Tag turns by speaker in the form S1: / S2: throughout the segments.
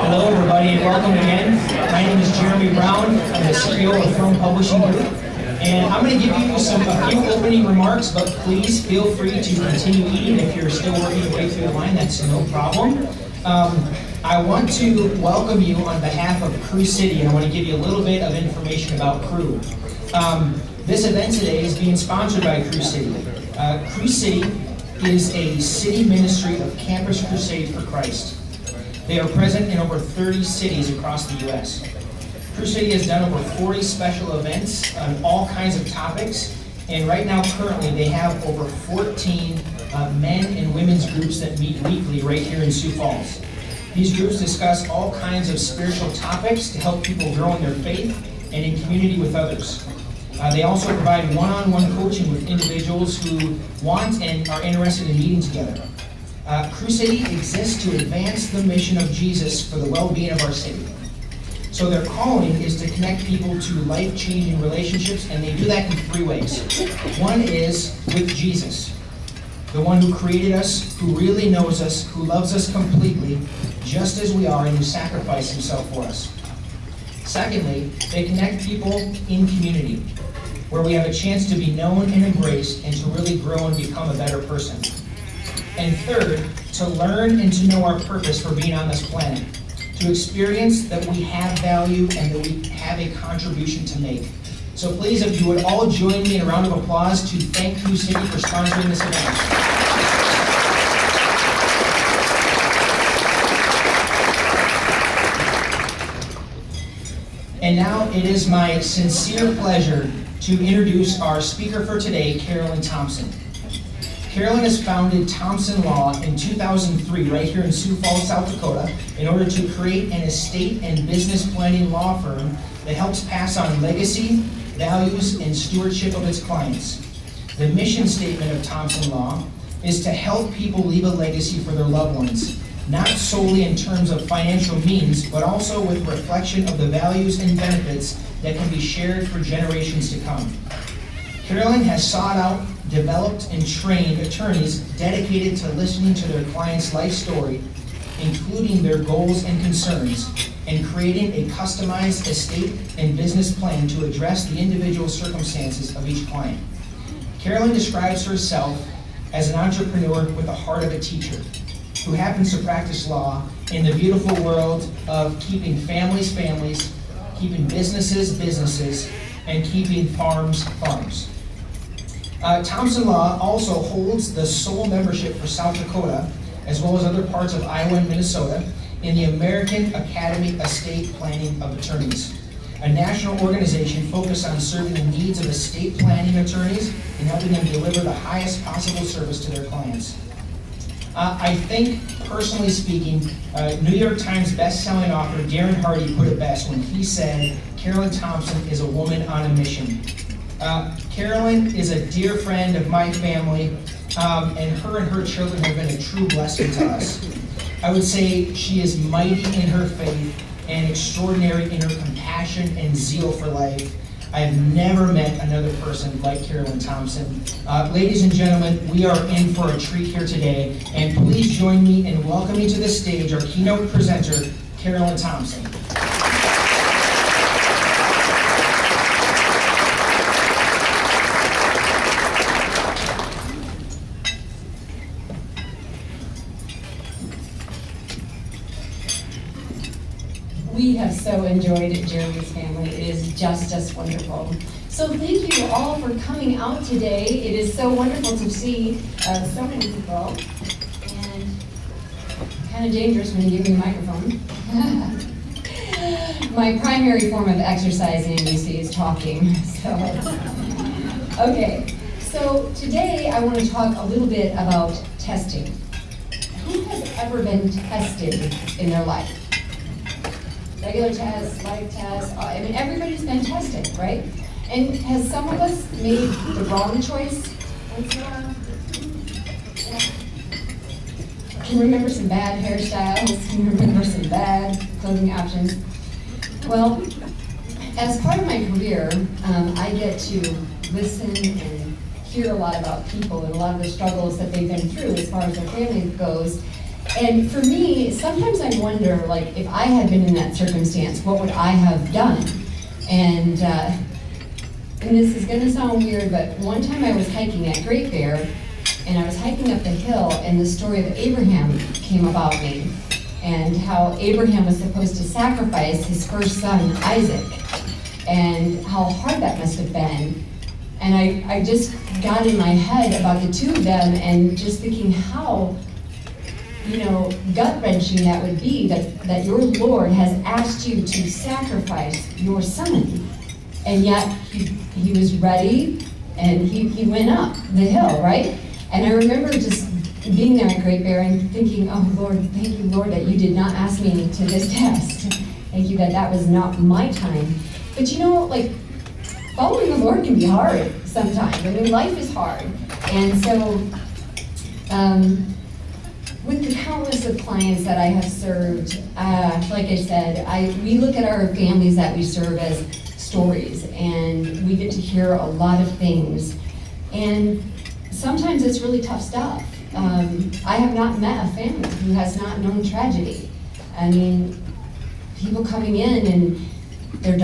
S1: Hello, everybody, and welcome again. My name is Jeremy Brown. I'm the CEO of Film Publishing Group, and I'm going to give you a few opening remarks, but please feel free to continue eating if you're still working your way through the line. That's no problem. I want to welcome you on behalf of Crew City, and I want to give you a little bit of information about Crew. This event today is being sponsored by Crew City. Crew City is a city ministry of Campus Crusade for Christ. They are present in over 30 cities across the U.S. Crew City has done over 40 special events on all kinds of topics, and right now, currently, they have over 14 men and women's groups that meet weekly right here in Sioux Falls. These groups discuss all kinds of spiritual topics to help people grow in their faith and in community with others. They also provide one-on-one coaching with individuals who want and are interested in meeting together. Crew City exists to advance the mission of Jesus for the well-being of our city. So their calling is to connect people to life-changing relationships, and they do that in three ways. One is with Jesus, the one who created us, who really knows us, who loves us completely, just as we are, and who sacrificed himself for us. Secondly, they connect people in community, where we have a chance to be known and embraced and to really grow and become a better person. And third, to learn and to know our purpose for being on this planet, to experience that we have value and that we have a contribution to make. So please, if you would all join me in a round of applause to thank Crew City for sponsoring this event. And now it is my sincere pleasure to introduce our speaker for today, Carolyn Thompson. Carolyn has founded Thompson Law in 2003 right here in Sioux Falls, South Dakota, in order to create an estate and business planning law firm that helps pass on legacy, values, and stewardship of its clients. The mission statement of Thompson Law is to help people leave a legacy for their loved ones, not solely in terms of financial means, but also with reflection of the values and benefits that can be shared for generations to come. Carolyn has sought out, developed, and trained attorneys dedicated to listening to their clients' life story, including their goals and concerns, and creating a customized estate and business plan to address the individual circumstances of each client. Carolyn describes herself as an entrepreneur with the heart of a teacher, who happens to practice law in the beautiful world of keeping families, keeping businesses, and keeping farms. Thompson Law also holds the sole membership for South Dakota, as well as other parts of Iowa and Minnesota, in the American Academy Estate Planning of Attorneys, a national organization focused on serving the needs of estate planning attorneys and helping them deliver the highest possible service to their clients. I think, personally speaking, New York Times best-selling author Darren Hardy put it best when he said, Carolyn Thompson is a woman on a mission. Carolyn is a dear friend of my family, and her children have been a true blessing to us. I would say she is mighty in her faith and extraordinary in her compassion and zeal for life. I have never met another person like Carolyn Thompson. Ladies and gentlemen, we are in for a treat here today, and please join me in welcoming to the stage our keynote presenter, Carolyn Thompson.
S2: We have so enjoyed Jeremy's family. It is just wonderful. So thank you all for coming out today. It is so wonderful to see so many people, and kind of dangerous when you give me a microphone. My primary form of exercising, you see, is talking. Okay, so today I want to talk a little bit about testing. Who has ever been tested in their life? Regular tests, life tests, I mean, everybody's been tested, right? And has some of us made the wrong choice? Can remember some bad hairstyles, can remember some bad clothing options. Well, as part of my career, I get to listen and hear a lot about people and a lot of the struggles that they've been through as far as their family goes. And for me, sometimes I wonder, like, if I had been in that circumstance, what would I have done? And this is gonna sound weird, but one time I was hiking at Great Bear, and I was hiking up the hill, and the story of Abraham came about me, and how Abraham was supposed to sacrifice his first son, Isaac, and how hard that must have been. And I just got in my head about the two of them, and just thinking how, gut-wrenching that would be, that your Lord has asked you to sacrifice your son. And yet, he was ready, and he went up the hill, right? And I remember just being there at Great Bear and thinking, oh Lord, thank you, Lord, that you did not ask me to this test. Thank you that was not my time. But following the Lord can be hard sometimes. I mean, life is hard. And so, with the countless of clients that I have served, like I said, we look at our families that we serve as stories, and we get to hear a lot of things. And sometimes it's really tough stuff. I have not met a family who has not known tragedy. I mean, people coming in and their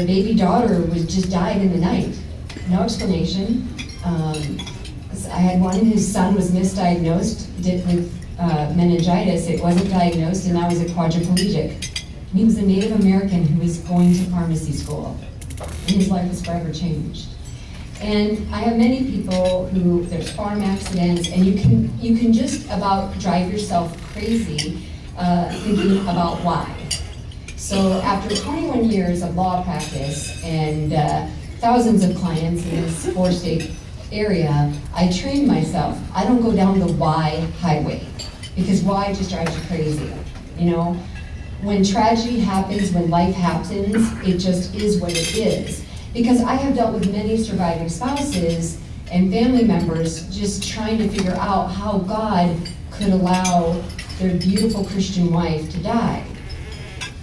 S2: baby daughter was just died in the night. No explanation. I had one whose son was misdiagnosed with meningitis. It wasn't diagnosed, and now he's a quadriplegic. He was a Native American who was going to pharmacy school, and his life was forever changed. And I have many people who, there's farm accidents, and you can just about drive yourself crazy thinking about why. So after 21 years of law practice and thousands of clients in this 4-state area, I trained myself. I don't go down the why highway, because why just drives you crazy. When tragedy happens, when life happens, it just is what it is. Because I have dealt with many surviving spouses and family members just trying to figure out how God could allow their beautiful Christian wife to die.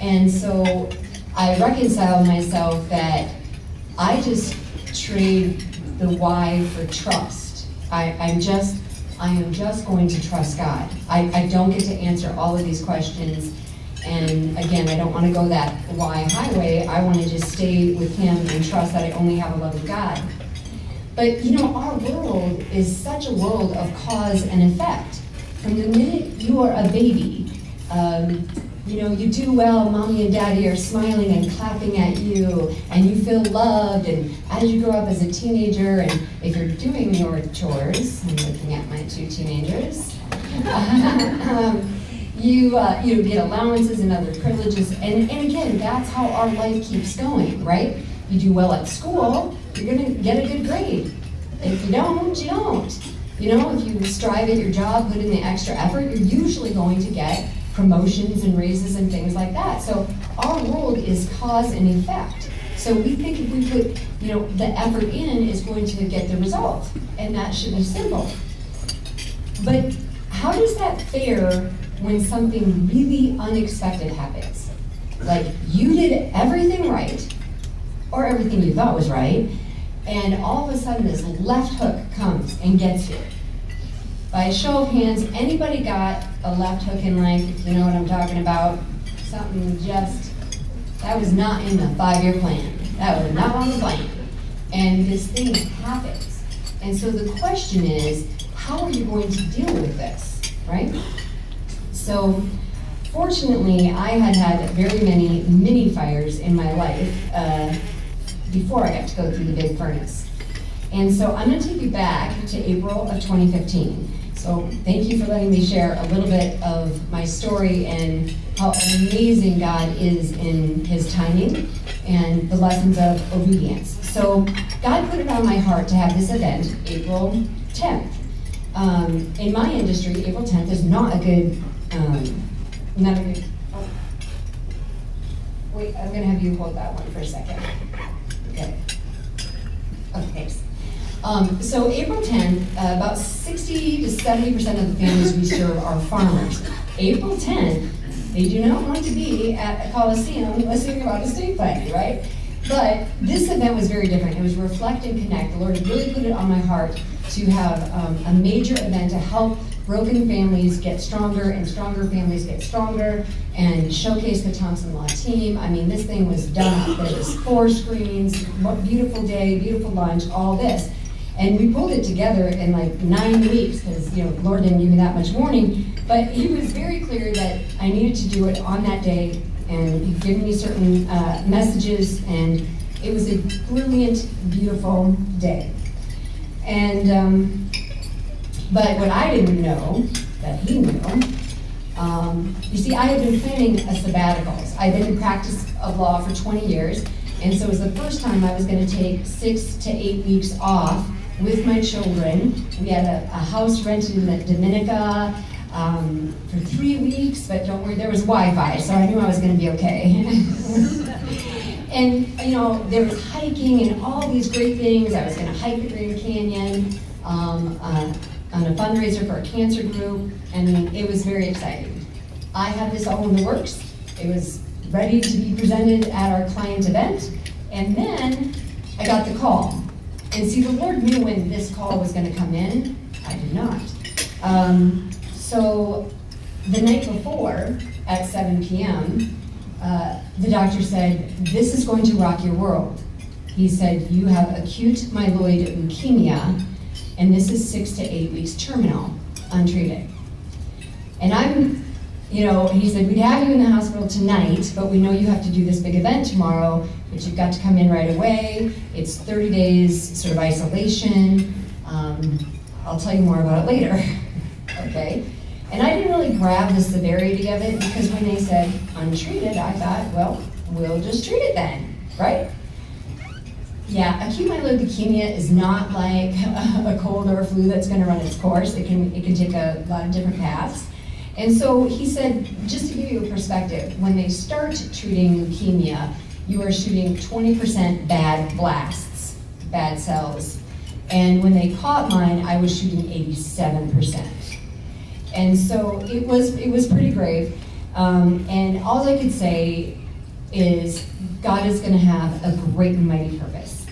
S2: And so I reconcile myself that I just trade the why for trust. I am just going to trust God. I don't get to answer all of these questions. And again, I don't want to go that why highway. I want to just stay with Him and trust that I only have a loving God. But our world is such a world of cause and effect. From the minute you are a baby, you do well, mommy and daddy are smiling and clapping at you, and you feel loved, and as you grow up as a teenager, and if you're doing your chores, I'm looking at my 2 teenagers, you get allowances and other privileges, and again, that's how our life keeps going, right? You do well at school, you're gonna get a good grade. If you don't, you don't. If you strive at your job, put in the extra effort, you're usually going to get promotions and raises and things like that. So our world is cause and effect. So we think if we put, the effort in is going to get the result, and that should be simple. But how does that fare when something really unexpected happens? Like you did everything right, or everything you thought was right, and all of a sudden this left hook comes and gets you. By a show of hands, anybody got a left hook in life, if you know what I'm talking about? Something that was not in the 5-year plan. That was not on the plan. And this thing happens. And so the question is, how are you going to deal with this, right? So, fortunately, I had very many mini fires in my life before I got to go through the big furnace. And so I'm going to take you back to April of 2015. So thank you for letting me share a little bit of my story and how amazing God is in His timing and the lessons of obedience. So God put it on my heart to have this event April 10th. In my industry, April 10th is not a good, wait, I'm going to have you hold that one for a second. Okay. Okay, thanks. So April 10th, about 60 to 70% of the families we serve are farmers. April 10th, they do not want to be at a Coliseum listening about estate planning, right? But this event was very different. It was Reflect and Connect. The Lord really put it on my heart to have a major event to help broken families get stronger and stronger families get stronger, and showcase the Thompson Law team. I mean, this thing was done up. There was 4 screens, what beautiful day, beautiful lunch, all this. And we pulled it together in like 9 weeks, because Lord didn't give me that much warning, but he was very clear that I needed to do it on that day, and he'd given me certain messages, and it was a brilliant, beautiful day. And, but what I didn't know, that he knew, you see, I had been planning a sabbaticals. I'd been in practice of law for 20 years, and so it was the first time I was going to take 6 to 8 weeks off with my children. We had a house rented in the Dominica for 3 weeks, but don't worry, there was Wi-Fi, so I knew I was going to be okay. And there was hiking and all these great things. I was going to hike the Grand Canyon on a fundraiser for a cancer group, and it was very exciting. I had this all in the works. It was ready to be presented at our client event, and then I got the call. And see, the Lord knew when this call was going to come in. I did not. So the night before, at 7 p.m., the doctor said, "This is going to rock your world." He said, "You have acute myeloid leukemia, and this is 6 to 8 weeks terminal, untreated." And he said, "We'd have you in the hospital tonight, but we know you have to do this big event tomorrow, but you've got to come in right away. It's 30 days sort of isolation. I'll tell you more about it later." Okay? And I didn't really grab the severity of it, because when they said untreated, I thought, well, we'll just treat it then, right? Yeah, acute myeloid leukemia is not like a cold or a flu that's going to run its course. It can take a lot of different paths. And so he said, just to give you a perspective, when they start treating leukemia, you are shooting 20% bad blasts, bad cells. And when they caught mine, I was shooting 87%. And so it was pretty grave. And all I could say is God is going to have a great and mighty purpose.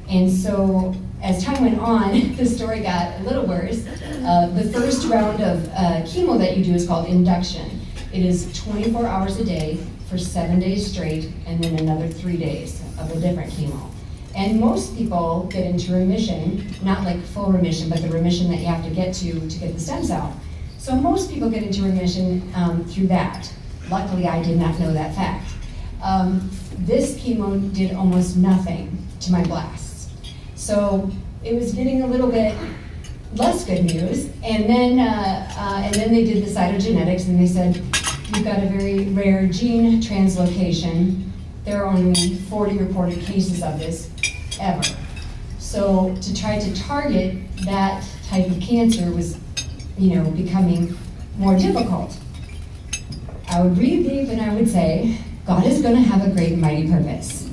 S2: And so as time went on, the story got a little worse. The first round of chemo that you do is called induction. It is 24 hours a day for 7 days straight, and then another 3 days of a different chemo. And most people get into remission, not like full remission, but the remission that you have to get the stem cell. So most people get into remission through that. Luckily, I did not know that fact. This chemo did almost nothing to my blasts. So it was getting a little bit less good news. And then they did the cytogenetics, and they said, "You've got a very rare gene translocation. There are only 40 reported cases of this ever." So to try to target that type of cancer was becoming more difficult. I would breathe deep and I would say, God is going to have a great and mighty purpose.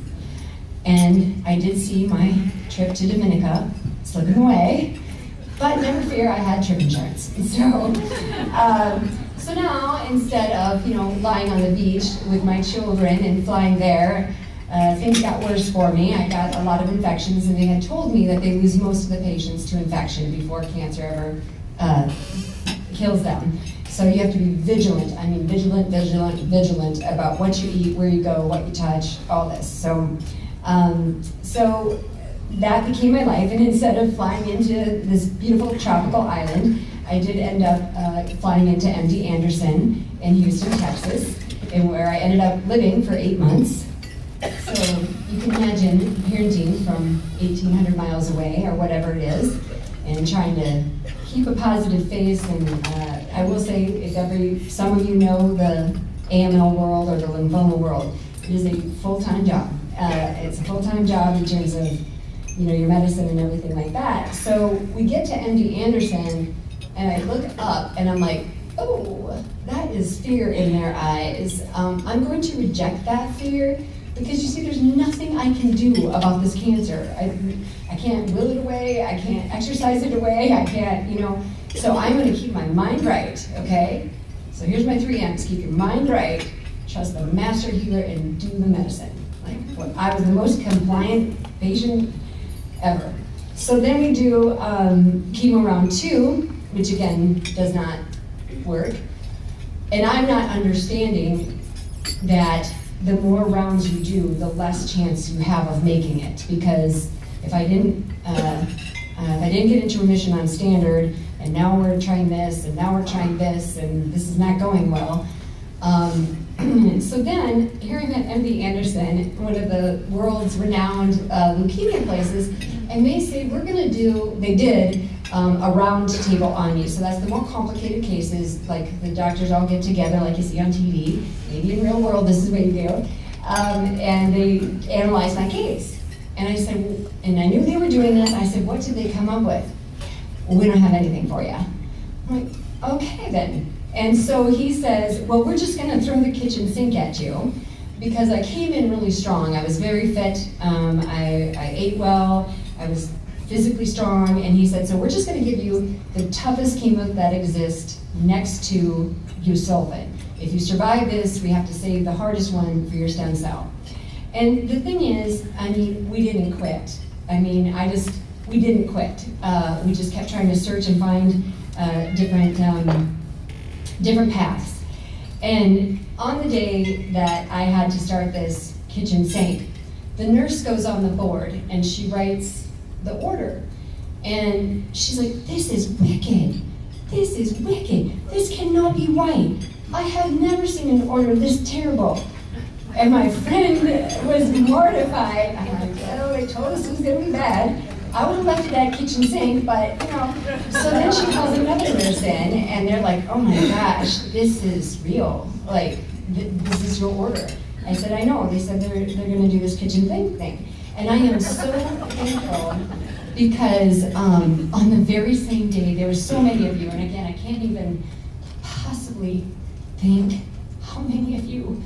S2: And I did see my trip to Dominica slipping away, but never fear, I had trip insurance. So now, instead of lying on the beach with my children and flying there, things got worse for me. I got a lot of infections, and they had told me that they lose most of the patients to infection before cancer ever kills them. So you have to be vigilant. I mean, vigilant about what you eat, where you go, what you touch, all this. So that became my life. And instead of flying into this beautiful tropical island, I did end up flying into MD Anderson in Houston, Texas, and where I ended up living for 8 months. So you can imagine parenting from 1,800 miles away, or whatever it is, and trying to keep a positive face. And I will say, if some of you know the AML world or the lymphoma world, it is a full-time job. It's a full-time job in terms of your medicine and everything like that. So we get to MD Anderson, and I look up and I'm like, oh, that is fear in their eyes. I'm going to reject that fear, because you see, there's nothing I can do about this cancer. I can't will it away, I can't exercise it away, I can't, so I'm gonna keep my mind right, okay? So here's my 3 M's: keep your mind right, trust the master healer, and do the medicine. I was the most compliant patient ever. So then we do chemo round 2, which again does not work. And I'm not understanding that the more rounds you do, the less chance you have of making it. Because if I didn't get into remission on standard, and now we're trying this, and now we're trying this, and this is not going well. So then, here I'm at MD Anderson, one of the world's renowned leukemia places, and they say, they did a round table on you. So that's the more complicated cases, like the doctors all get together like you see on TV, maybe in real world this is what you do, and they analyze my case. And I said, and I knew they were doing this, I said, what did they come up with? Well, we don't have anything for you. I'm like, okay then. And so he says, well, we're just gonna throw the kitchen sink at you, because I came in really strong. I was very fit, I ate well, I was physically strong, and he said, so we're just gonna give you the toughest chemo that exists next to busulfan. If you survive this, we have to save the hardest one for your stem cell. And the thing is, I mean, we didn't quit. I mean, we didn't quit. We just kept trying to search and find different paths. And on the day that I had to start this kitchen sink, the nurse goes on the board and she writes the order. And she's like, this is wicked. This is wicked. This cannot be right. I have never seen an order this terrible. And my friend was mortified. I'm like, oh, they told us it was gonna be bad. I would have left it at kitchen sink, but you know. So then she calls another nurse in, and they're like, oh my gosh, this is real. Like, this is your order. I said, I know. They said they're gonna do this kitchen sink thing. And I am so thankful because on the very same day, there were so many of you, and again, I can't even possibly think how many of you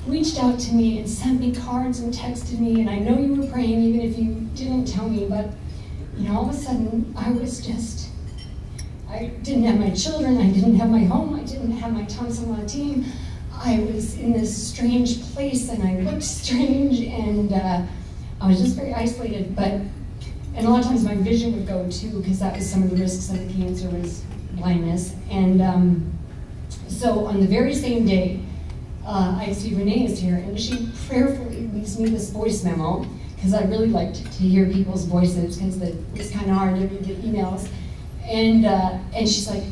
S2: reached out to me and sent me cards and texted me, and I know you were praying even if you didn't tell me, but you know, all of a sudden I didn't have my children, I didn't have my home, I didn't have my Thompson law team. I was in this strange place and I looked strange, and I was just very isolated, and a lot of times my vision would go too, because that was some of the risks of the cancer, was blindness. And so on the very same day, I see Renee is here, and she prayerfully leaves me this voice memo, because I really liked to hear people's voices, because it's kind of hard to read the emails. And she's like,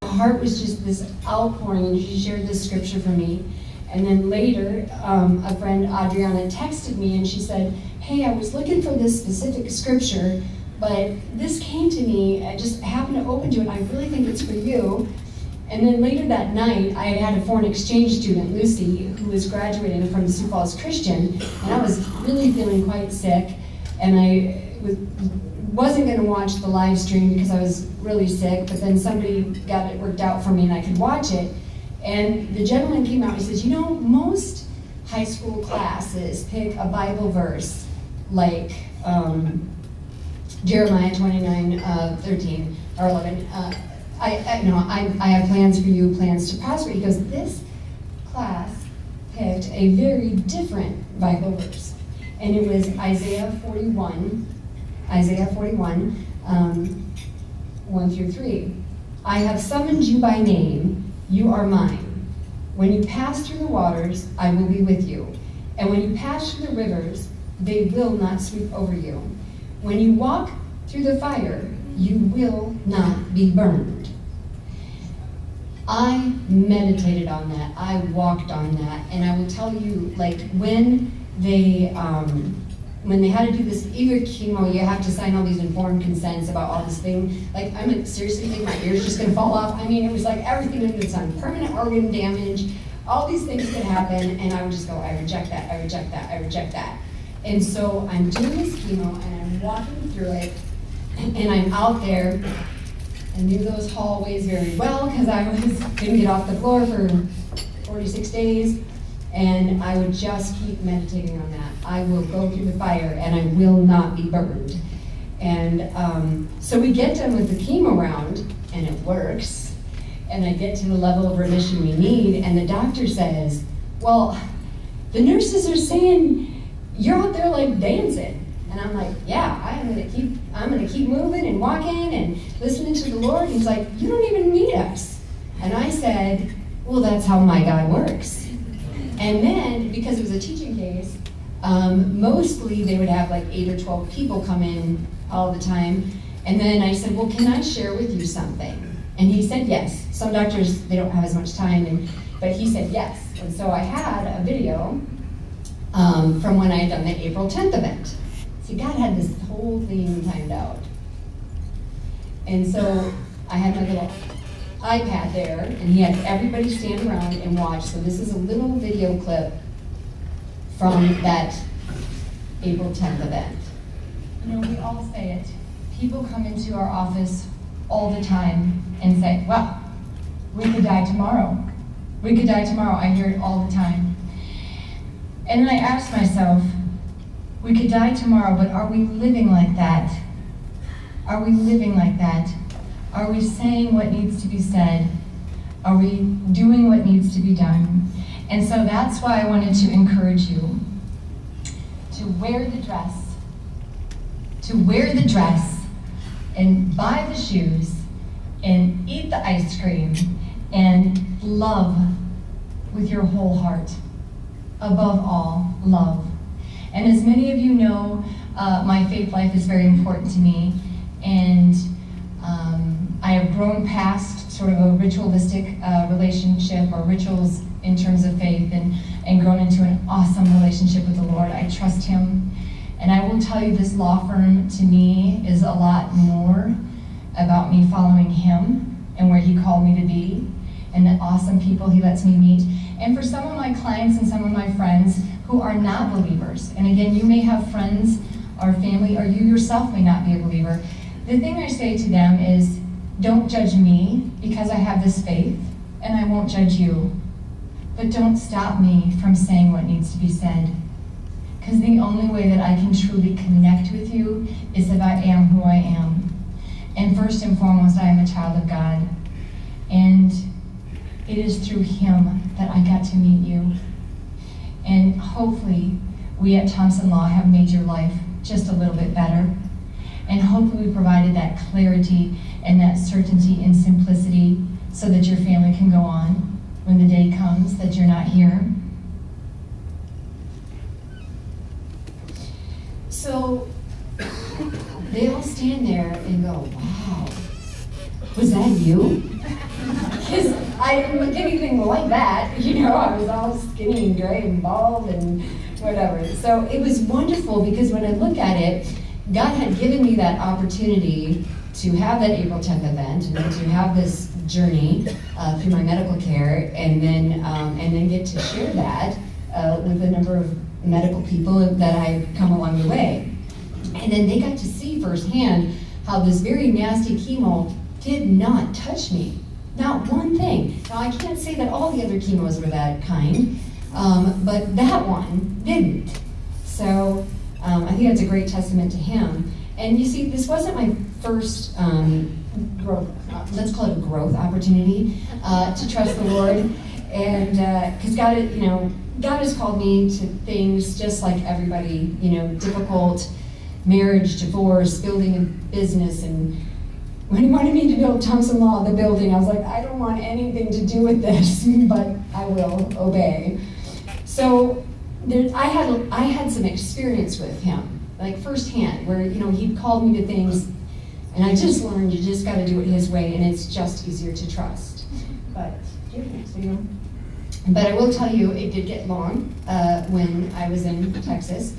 S2: my heart was just this outpouring, and she shared this scripture for me. And then later, a friend, Adriana, texted me, and she said, hey, I was looking for this specific scripture, but this came to me, I just happened to open to it, I really think it's for you. And then later that night, I had a foreign exchange student, Lucy, who was graduating from Sioux Falls Christian, and I was really feeling quite sick, and I wasn't going to watch the live stream because I was really sick, but then somebody got it worked out for me and I could watch it. And the gentleman came out, he says, you know, most high school classes pick a Bible verse like Jeremiah 29:13 or 11. I have plans for you, plans to prosper. He goes, this class picked a very different Bible verse. And it was Isaiah 41, 1 through 3. I have summoned you by name, you are mine. When you pass through the waters, I will be with you. And when you pass through the rivers, they will not sweep over you. When you walk through the fire, you will not be burned. I meditated on that, I walked on that, and I will tell you, like, when they had to do this ear chemo, you have to sign all these informed consents about all this thing. Like, I mean, seriously think my ear's just gonna fall off. I mean, it was like everything under the sun, permanent organ damage, all these things could happen, and I would just go, I reject that, I reject that, I reject that. And so I'm doing this chemo, and I'm walking through it, and I'm out there. I knew those hallways very well, because I couldn't get off the floor for 46 days. And I would just keep meditating on that. I will go through the fire and I will not be burned. And so we get done with the chemo round and it works. And I get to the level of remission we need, and the doctor says, well, the nurses are saying you're out there like dancing. And And I'm like, yeah, I'm gonna keep moving and walking and listening to the Lord. He's like, you don't even need us. And I said, well, that's how my God works. And then, because it was a teaching case, mostly they would have like 8 or 12 people come in all the time. And then I said, well, can I share with you something? And he said yes. Some doctors, they don't have as much time, but he said yes. And so I had a video from when I had done the April 10th event. See, God had this whole thing timed out. And so I had my little iPad there, and he had everybody stand around and watch. So this is a little video clip from that April 10th event.
S3: You know, we all say it. People come into our office all the time and say, well, we could die tomorrow. We could die tomorrow. I hear it all the time. And then I ask myself, we could die tomorrow, but are we living like that? Are we living like that? Are we saying what needs to be said? Are we doing what needs to be done? And so that's why I wanted to encourage you to wear the dress, and buy the shoes, and eat the ice cream, and love with your whole heart. Above all, love. And as many of you know, my faith life is very important to me, and I have grown past sort of a ritualistic relationship or rituals in terms of faith, and grown into an awesome relationship with the Lord. I trust Him. And I will tell you, this law firm to me is a lot more about me following Him and where He called me to be, and the awesome people He lets me meet. And for some of my clients and some of my friends who are not believers, and again, you may have friends or family, or you yourself may not be a believer, the thing I say to them is, don't judge me because I have this faith, and I won't judge you. But don't stop me from saying what needs to be said. Because the only way that I can truly connect with you is if I am who I am. And first and foremost, I am a child of God. And it is through Him that I got to meet you. And hopefully, we at Thompson Law have made your life just a little bit better. And hopefully we provided that clarity and that certainty and simplicity so that your family can go on when the day comes that you're not here.
S2: So they all stand there and go, wow, was that you? Because I didn't look anything like that. You know, I was all skinny and gray and bald and whatever. So it was wonderful because when I look at it, God had given me that opportunity to have that April 10th event and then to have this journey through my medical care, and then get to share that with a number of medical people that I've come along the way. And then they got to see firsthand how this very nasty chemo did not touch me. Not one thing. Now, I can't say that all the other chemos were that kind, but that one didn't. So I think that's a great testament to Him. And you see, this wasn't my first growth, let's call it a growth opportunity, to trust the Lord. And because God has called me to things just like everybody, difficult marriage, divorce, building a business. And when He wanted me to build Thompson Law, the building, I was like, I don't want anything to do with this, but I will obey. So I had some experience with Him, like firsthand, where He'd called me to things, and I just learned you just got to do it His way, and it's just easier to trust. But I will tell you, it did get long when I was in Texas,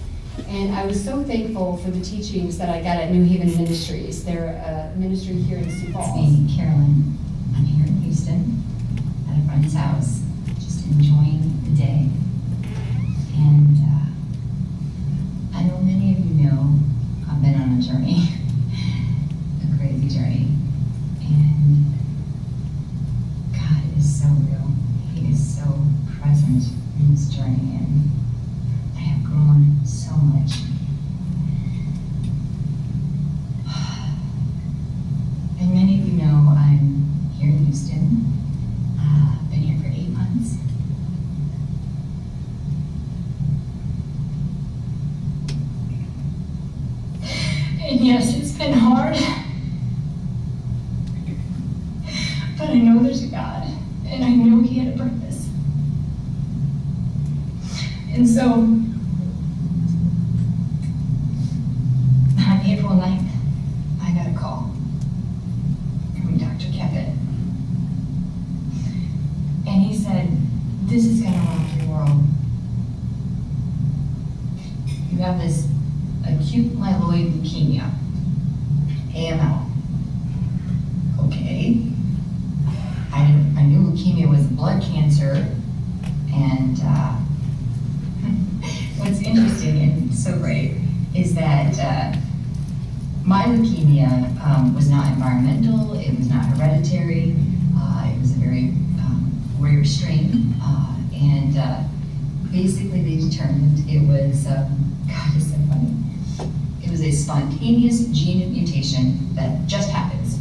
S2: and I was so thankful for the teachings that I got at New Haven Ministries. They're a ministry here in Sioux Falls.
S4: It's me, Carolyn. I'm here in Houston at a friend's house, just enjoying the day. And I know many of you know I've been on a journey, a crazy journey. And God is so real. He is so present in this journey, and I have grown so much. And many of you know I'm here in Houston. Been here for 8 months.
S3: And yes, it's been hard. But I know there's a God, and I know He had a purpose. And so, on April 9th, I got a call from Dr. Kevin. And he said, "This is gonna rock your world. You have this acute myeloid leukemia, AML." Okay. I knew leukemia was blood cancer, and what's interesting and so great is that my leukemia was not environmental, it was not hereditary, it was a very rare strain, and basically they determined it was, God, it's so funny, it was a spontaneous gene mutation that just happens.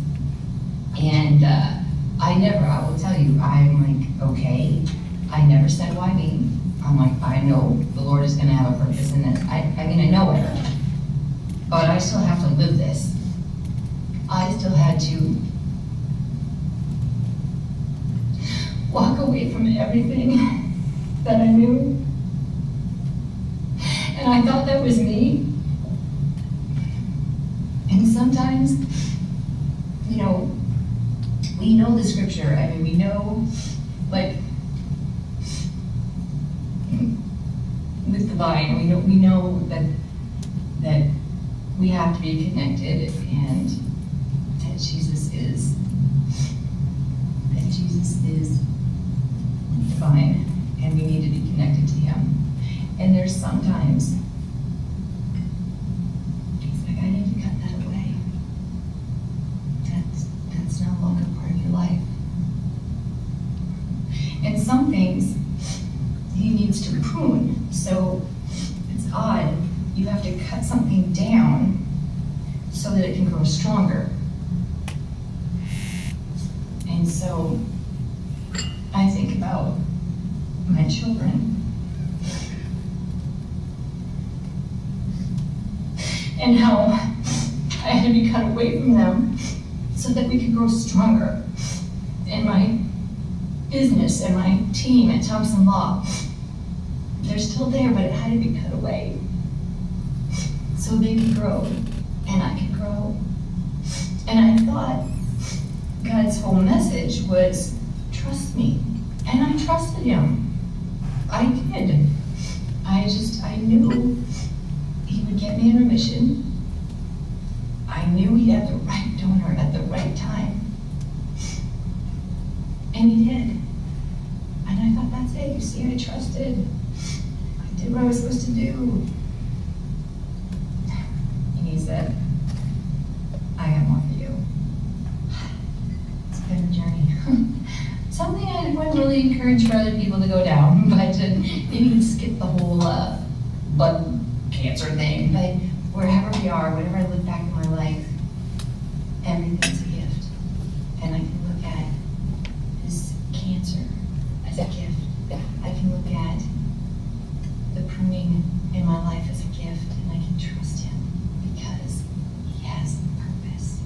S3: And I will tell you, I'm like, okay, I never said why me. I'm like, I know the Lord is gonna have a purpose in this. I mean, I know it, but I still have to live this. I still had to walk away from everything that I knew. And I thought that was me. And sometimes, you know, we know the scripture. I mean, we know, like, with the vine, we know that we have to be connected, and that Jesus is the vine, and we need to be connected to Him. And there's sometimes it's like, I need to cut that away. That's no longer part of your life. And some things He needs to prune. So it's odd. You have to cut something down so that it can grow stronger. And so I think about my children and how I had to be cut away from them so that we could grow stronger. And my business and my team at Thompson Law, they're still there, but it had to be cut away so they could grow and I could grow. And I thought God's whole message was, trust me. And I trusted Him. I did. I knew He would get me in remission. I knew He had the right donor at the right time. And He did. And I thought, that's it. You see, I trusted. I did what I was supposed to do. And He said, I got more for you. It's been a journey. Something I wouldn't really encourage for other people to go down, but maybe skip the whole blood cancer thing. But wherever we are, whenever I look back in my life, everything's a gift. And I can look at this cancer as a gift. I can look at the pruning in my life as a gift, and I can trust Him because He has purpose.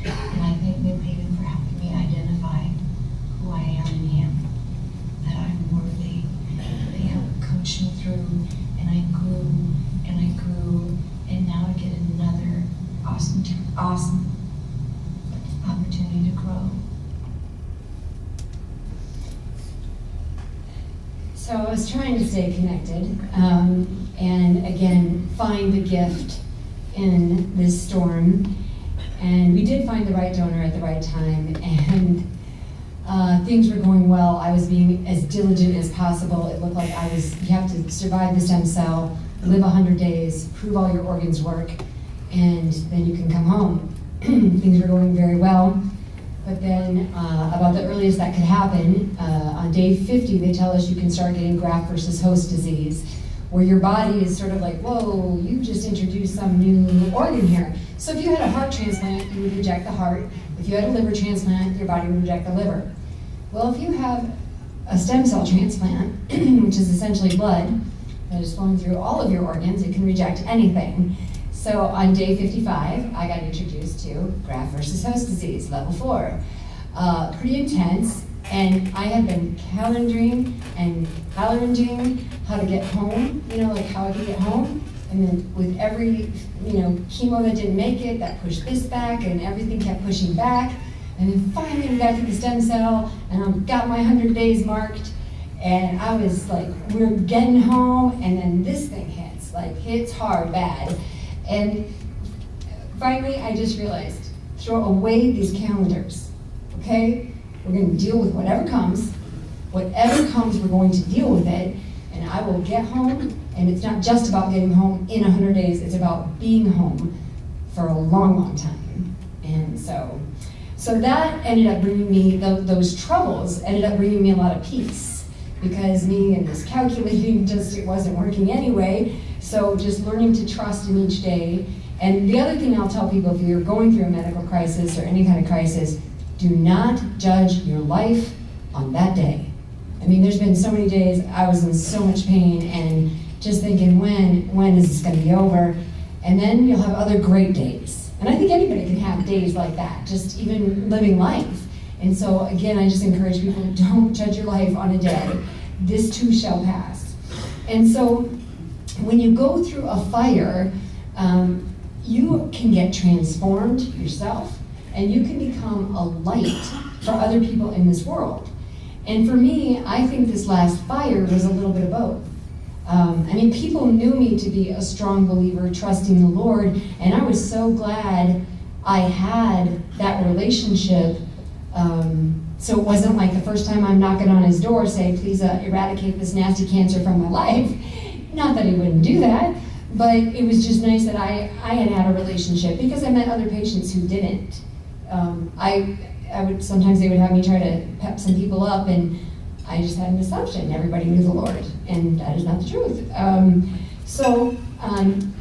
S3: And I thank New Haven for helping me identify who I am in Him, that I'm worthy. They helped coach me through, and I grew, and now I get another awesome opportunity to grow.
S2: So I was trying to stay connected, and again, find the gift in this storm. And we did find the right donor at the right time, and things were going well. I was being as diligent as possible. It looked like you have to survive the stem cell, live 100 days, prove all your organs work, and then you can come home. Things were going very well. But then about the earliest that could happen, on day 50, they tell us you can start getting graft versus host disease, where your body is sort of like, whoa, you just introduced some new organ here. So if you had a heart transplant, you would reject the heart. If you had a liver transplant, your body would reject the liver. Well, if you have a stem cell transplant, which is essentially blood that is flowing through all of your organs, it can reject anything. So on day 55, I got introduced to graft versus host disease, level 4. Pretty intense, and I had been calendaring how to get home, like how I could get home. And then with every, chemo that didn't make it, that pushed this back, and everything kept pushing back. And then finally we got to the stem cell, and I got my 100 days marked, and I was like, we're getting home, and then this thing hits hard, bad. And finally I just realized, throw away these calendars, okay? We're gonna deal with whatever comes. Whatever comes, we're going to deal with it, and I will get home. And it's not just about getting home in 100 days, it's about being home for a long, long time. And so that ended up bringing me, those troubles ended up bringing me a lot of peace, because me and this calculating it wasn't working anyway. So just learning to trust in each day. And the other thing I'll tell people, if you're going through a medical crisis or any kind of crisis, do not judge your life on that day. I mean, there's been so many days I was in so much pain and just thinking, when is this going to be over? And then you'll have other great days. And I think anybody can have days like that, just even living life. And so again, I just encourage people, don't judge your life on a day. This too shall pass. And so when you go through a fire, you can get transformed yourself, and you can become a light for other people in this world. And for me, I think this last fire was a little bit of both. People knew me to be a strong believer, trusting the Lord, and I was so glad I had that relationship. So it wasn't like the first time I'm knocking on his door, say, please eradicate this nasty cancer from my life. Not that he wouldn't do that, but it was just nice that I had a relationship, because I met other patients who didn't. Sometimes they would have me try to pep some people up, and I just had an assumption everybody knew the Lord, and that is not the truth.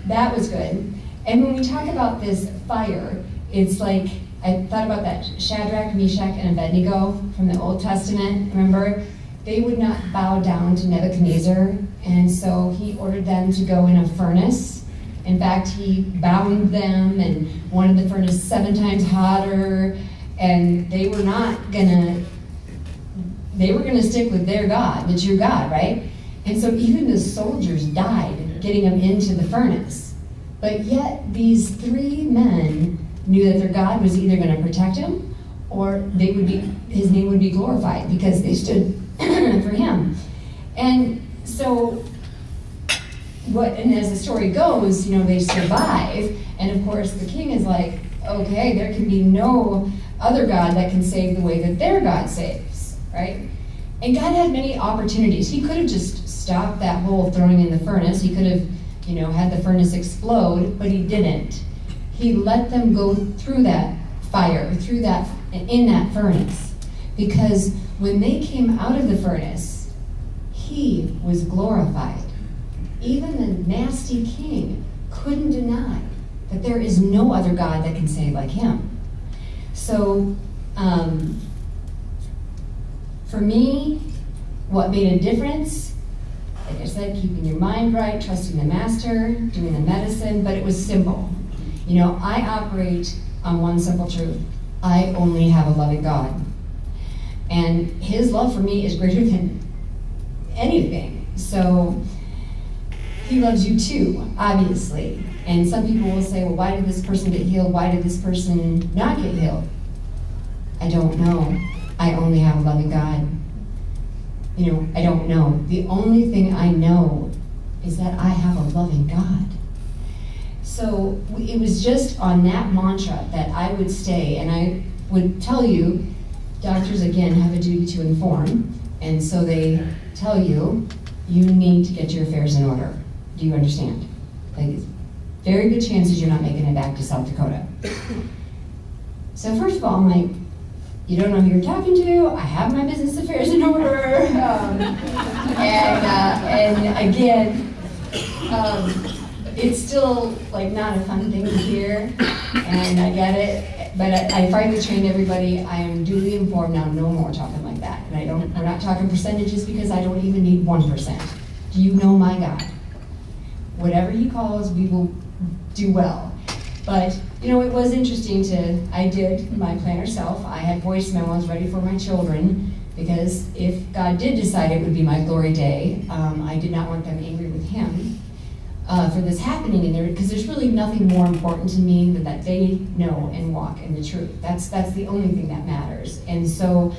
S2: That was good. And when we talk about this fire, it's like, I thought about that Shadrach, Meshach, and Abednego from the Old Testament. Remember, they would not bow down to Nebuchadnezzar, and so he ordered them to go in a furnace. In fact, he bound them and wanted the furnace 7 times hotter, and they were gonna stick with their God, the true God, right? And so even the soldiers died getting them into the furnace. But yet these 3 men knew that their God was either gonna protect him, or his name would be glorified, because they stood for him. And so, and as the story goes, they survive, and of course the king is like, okay, there can be no other God that can save the way that their God saves, right? And God had many opportunities. He could have just stopped that whole throwing in the furnace. He could have, had the furnace explode, but he didn't. He let them go through that fire, in that furnace, because when they came out of the furnace, he was glorified. Even the nasty king couldn't deny that there is no other God that can save like him. So, for me, what made a difference, like I said, keeping your mind right, trusting the master, doing the medicine, but it was simple. I operate on one simple truth. I only have a loving God. And his love for me is greater than anything. So he loves you too, obviously. And some people will say, well, why did this person get healed? Why did this person not get healed? I don't know. I only have a loving God. I don't know. The only thing I know is that I have a loving God. So it was just on that mantra that I would stay, and I would tell you, doctors, again, have a duty to inform, and so they tell you, you need to get your affairs in order. Do you understand? Very good chances you're not making it back to South Dakota. So first of all, I'm like, you don't know who you're talking to. I have my business affairs in order. And again, it's still not a fun thing to hear, and I get it. But I finally trained everybody. I am duly informed now. No more talking like that. And we're not talking percentages, because I don't even need 1%. Do you know my God? Whatever he calls, we will do well. But, it was interesting I did my planner self. I had voice memos ready for my children, because if God did decide it would be my glory day, I did not want them angry with him for this happening in there, because there's really nothing more important to me than that they know and walk in the truth. That's the only thing that matters. And so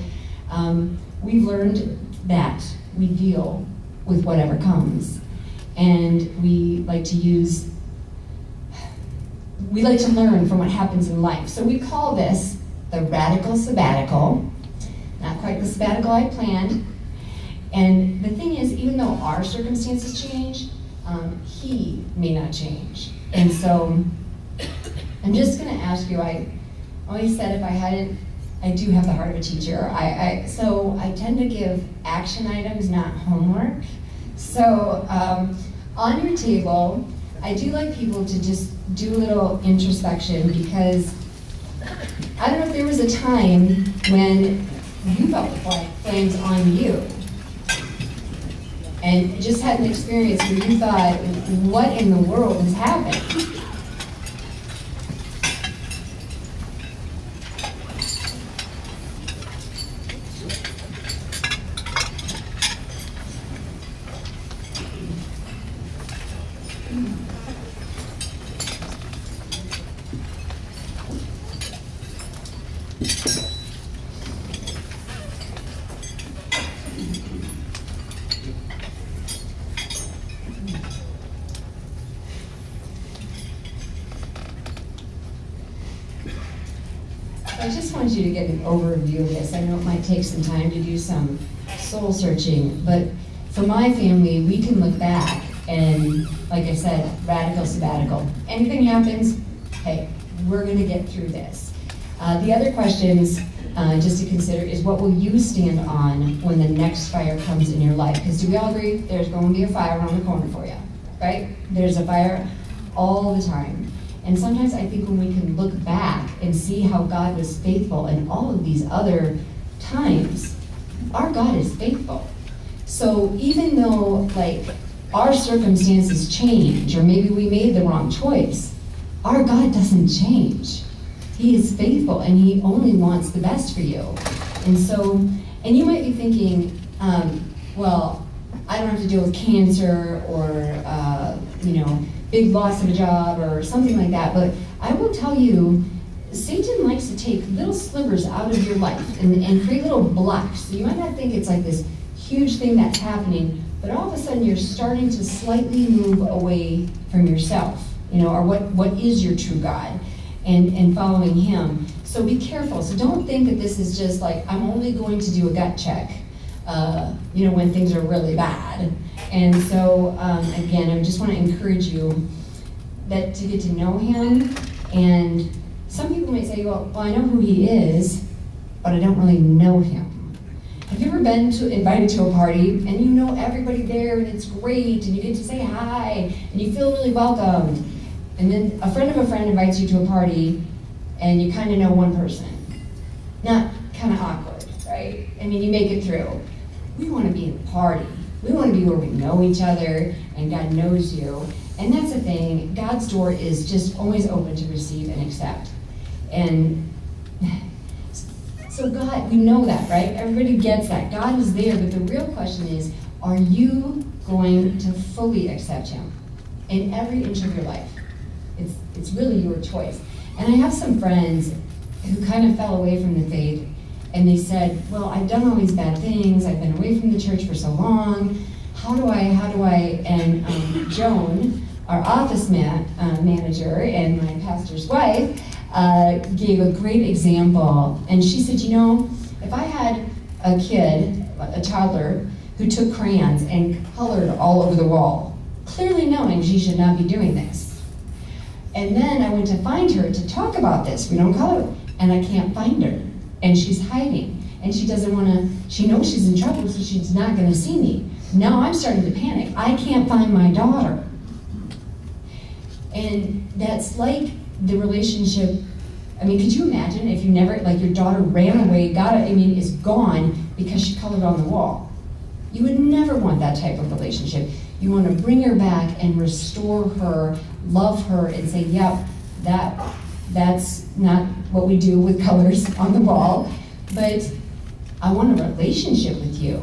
S2: we've learned that we deal with whatever comes, and we like to learn from what happens in life. So we call this the radical sabbatical. Not quite the sabbatical I planned. And the thing is, even though our circumstances change, he may not change. And so I'm just going to ask you, I always said if I hadn't, I do have the heart of a teacher. So I tend to give action items, not homework. So on your table, I do like people to just do a little introspection, because I don't know if there was a time when you felt the flames on you and just had an experience where you thought, what in the world has happened? I just want you to get an overview of this. I know it might take some time to do some soul searching, but for my family, we can look back and, like I said, radical sabbatical. Anything happens, hey, we're going to get through this. The other questions just to consider is, what will you stand on when the next fire comes in your life? Because do we all agree there's going to be a fire around the corner for you, right? There's a fire all the time. And sometimes I think when we can look back and see how God was faithful in all of these other times, our God is faithful. So even though our circumstances change, or maybe we made the wrong choice, our God doesn't change. He is faithful, and he only wants the best for you. And so, and you might be thinking, well, I don't have to deal with cancer or, big loss of a job or something like that, but I will tell you, Satan likes to take little slivers out of your life and create little blocks. So you might not think it's like this huge thing that's happening, but all of a sudden you're starting to slightly move away from yourself, or what is your true God, and following him. So be careful. So don't think that this is just like, I'm only going to do a gut check, when things are really bad. And so, again, I just want to encourage you that to get to know him. And some people might say, well, I know who he is, but I don't really know him. Have you ever been invited to a party and you know everybody there and it's great and you get to say hi and you feel really welcomed, and then a friend of a friend invites you to a party and you kind of know one person? Not kind of awkward, right? I mean, you make it through. We want to be in the party. We want to be where we know each other and God knows you. And that's the thing. God's door is just always open to receive and accept. And so God, we know that, right? Everybody gets that. God is there, but the real question is, are you going to fully accept him in every inch of your life? It's really your choice. And I have some friends who kind of fell away from the faith, and they said, well, I've done all these bad things. I've been away from the church for so long. How do I? And Joan, our office manager and my pastor's wife, gave a great example. And she said, if I had a kid, a toddler, who took crayons and colored all over the wall, clearly knowing she should not be doing this. And then I went to find her to talk about this. We don't color, and I can't find her. And she's hiding, and she doesn't want to, she knows she's in trouble, so she's not going to see me. Now I'm starting to panic. I can't find my daughter. And that's like the relationship. I mean, could you imagine if you never, your daughter ran away, is gone because she colored on the wall? You would never want that type of relationship. You want to bring her back and restore her, love her, and say, yep, that's not what we do with colors on the wall, but I want a relationship with you.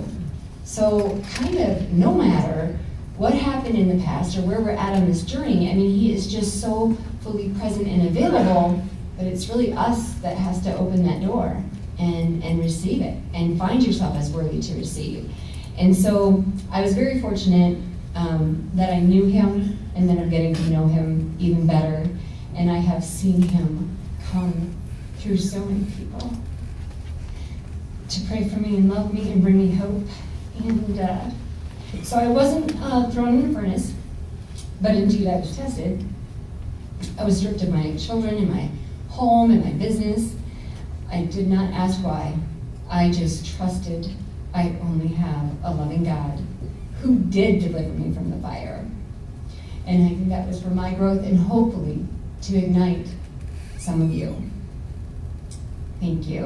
S2: So kind of no matter what happened in the past or where we're at on this journey, I mean, he is just so fully present and available, but it's really us that has to open that door and receive it and find yourself as worthy to receive. And so I was very fortunate that I knew him and then I'm getting to know him even better. And I have seen him come through so many people to pray for me and love me and bring me hope. And so I wasn't thrown in a furnace, but indeed I was tested. I was stripped of my children and my home and my business. I did not ask why. I just trusted I only have a loving God who did deliver me from the fire. And I think that was for my growth and hopefully to ignite some of you. Thank you.